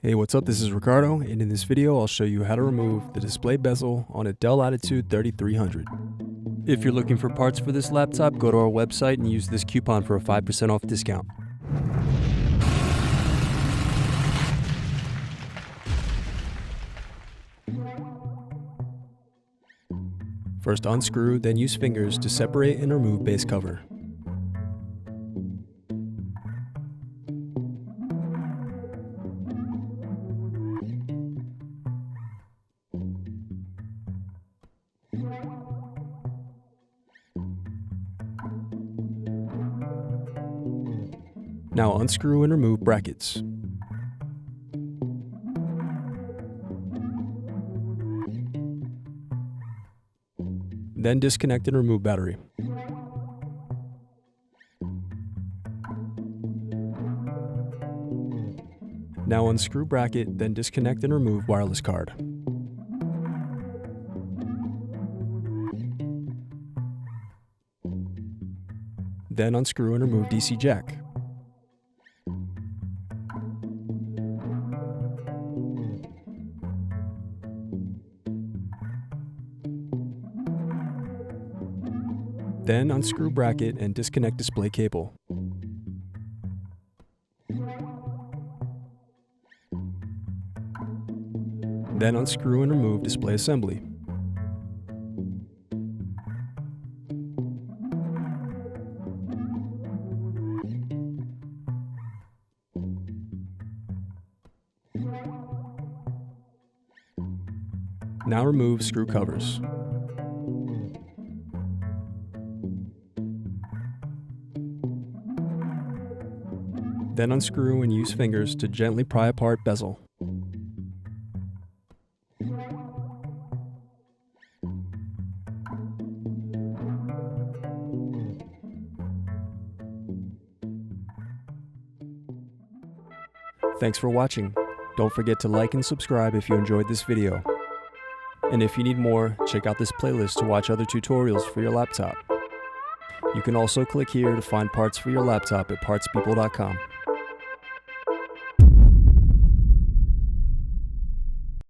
Hey, what's up? This is Ricardo, and in this video I'll show you how to remove the display bezel on a Dell Latitude 3300. If you're looking for parts for this laptop, go to our website and use this coupon for a 5% off discount. First unscrew, then use fingers to separate and remove base cover. Now unscrew and remove brackets. Then disconnect and remove battery. Now unscrew bracket, then disconnect and remove wireless card. Then unscrew and remove DC jack. Then unscrew bracket and disconnect display cable. Then unscrew and remove display assembly. Now remove screw covers. Then unscrew and use fingers to gently pry apart bezel. Thanks for watching. Don't forget to like and subscribe if you enjoyed this video. And if you need more, check out this playlist to watch other tutorials for your laptop. You can also click here to find parts for your laptop at partspeople.com.